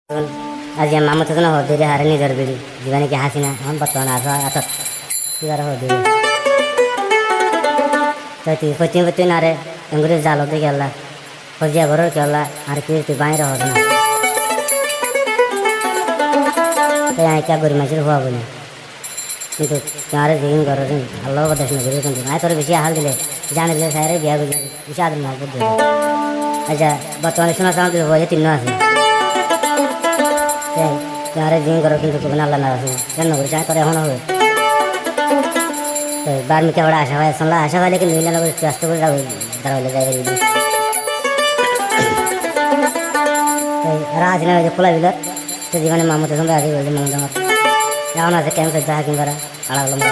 आज या मामा तो ना हो दे रे हारे नहीं जरबेड़ी जीवानी की हासिना हम बतवाना आता किधर हो दे तो ती पति ना रे अंग्रेज जालो दे केला फजिया भरो केला आर के ती बाहर हो ना तो यहाँ क्या गोरी मछली हुआ बोले किंतु तुम्हारे जीवन करो दिन अल्लाह का दर्शन करो किंतु मैं थोड़े विषय हाल दिले जाने दिले सारे बिया गुजर विषाद में बहुत दे अच्छा बतवाने सुना सामने तो वो ये तीनों आसे तुम्हारे जीवन करो किंतु तो बना लाना रसूं क्या नौकरी चाहे करे होना हुए तो बार में क्या बड़ा आशा है सुन ला आशा है लेकिन नहीं लोग रास्ते पर दरवाजे ले जाएगा तो राज ने जो पुला विलर तो जीवन में मामू तो सुन रहा है बोले मामू जमा यहाँ ना से कैंप करता है किंतु आड़ा लंबा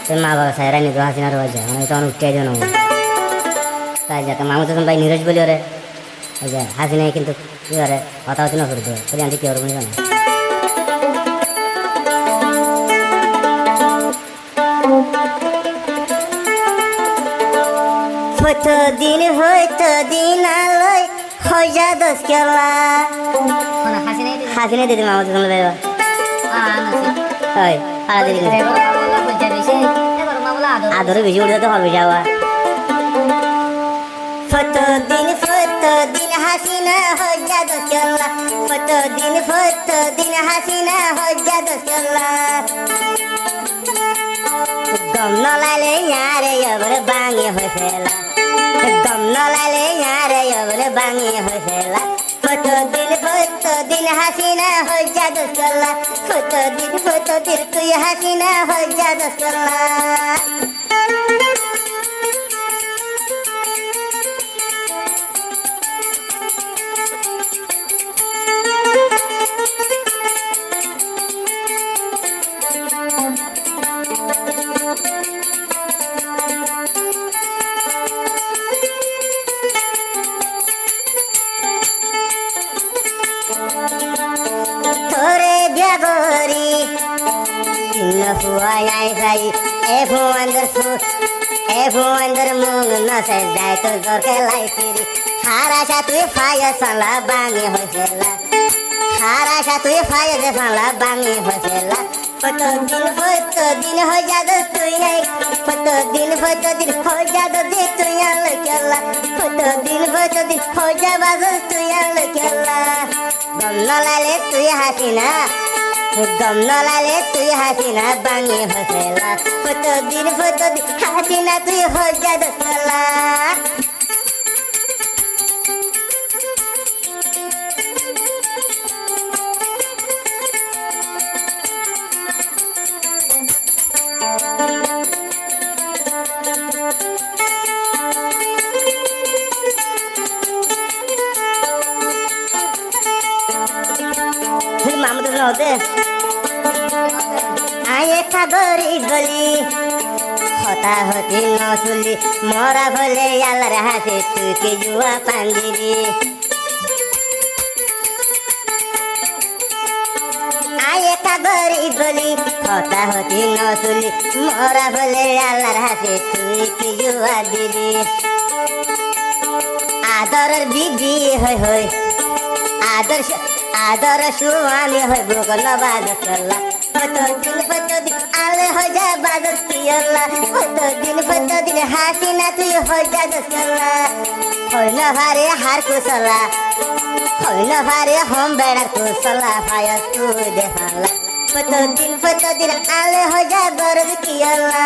तो माँ बाबा सायरा नहीं दुआ सिना रोज है तो उठे जो ना ताजा का मामू तो तुम भाई नीरज बोलियो रे अच्छा हासी नहीं किंतु ये रे बताओ तो ना फिर दो फिर आंटी क्या और बनी जाना फोटो दिन आलोय हो जा दस केला हासी नहीं देते मामू तो तुम लोग ओए आला दे रे आधोरे बिजी उड़ जाते हॉल में जावा फोटो दिन हसीना हो जा दस केला फोटो दिन हसीना हो जा दस केला गम न लाले यारे यबर बांगे होसेला गम न लाले यारे यबर बांगे होसेला फोटो दिन हसीना हो जा दस केला फोटो दिन तू हसीना हो जा दस केला हुआ जाई ए अंदर मूंग न से जाए तो जोर के लाई तेरी हारा सा तू फाय सला बांगे होसेला हारा सा तू फाय जे सला बांगे होसेला फोटो दिन हो जा दो तू है फोटो दिन हो जा दो दे तू या लकेला फोटो दिन हो जा बाजो तू या लकेला गम न लाले तू हसीना गम न लाले तू हसीना बांगे होसेला फोटो दिन हसीना तू हो जा दसला मामू तो होते आए था गोरी गली होता होती नौसुली मोरा भले याल रहा से तू के जुआ पांगिरी आए था गोरी गली होता होती नौसुली मोरा भले याल रहा से तू के जुआ दीदी आदर बीबी होय आदर सुवानी होय बुकल बाद करला फोटो दिन आले हो जा बादर कियला फोटो दिन हासीना तू हो जा दसला होय न भारे हार कुसला होय न भारे हम बेड़ा कुसला भाया तू देखाला फोटो दिन आले हो जा बरद कियला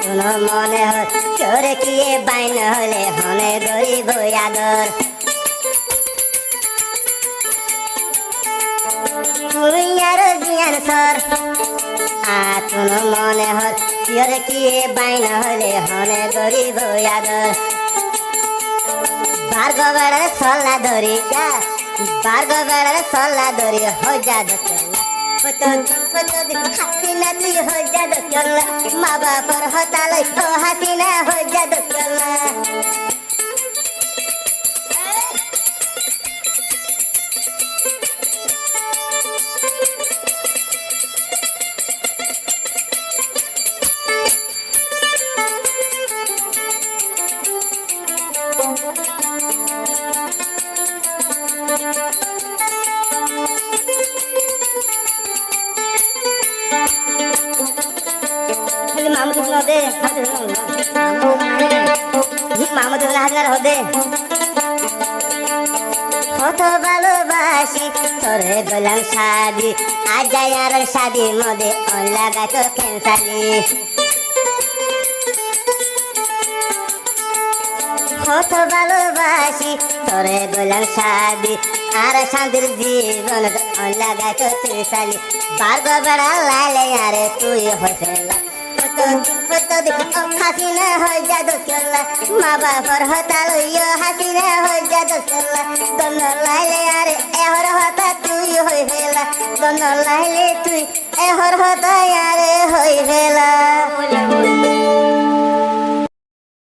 तुनो मने हो चोर किए बाइन होले हने गरीब यादर यार जियान सर तुनो मने हो चोर किए बाइन होले हने गरीब यादर भार्गव सल्ला धरी क्या বার্গ বেড়ার সল্লা দরি হয়ে যা দোকেলা হাসিনা তুই হয়ে যা দোকেলা মা বাপর হতালই ও হাসিনা হয়ে যা দোকেলা মামুদ দে মামুদ হাজার হদে কত ভালোবাসি তোরে গোলাম শাদি আজ যায় আর শাদি মদে লাগাই তো ক্যান্সারি কত ভালোবাসি তোরে গোলাম শাদি আর শান্তির জীবন লাগাই তো তুই সালি বার্গ বেড়া লাইলে আরে তুই হয়েছে হাসিনা হয়ে যা দোকেলা মা বাপর হতাল হাসিনা হয়ে যা দোকেলা দন লাইলে আরে এহর হতা তুই হয়ে ফেলা দন লাইলে তুই এহর হতা আরে হয়ে ফেলা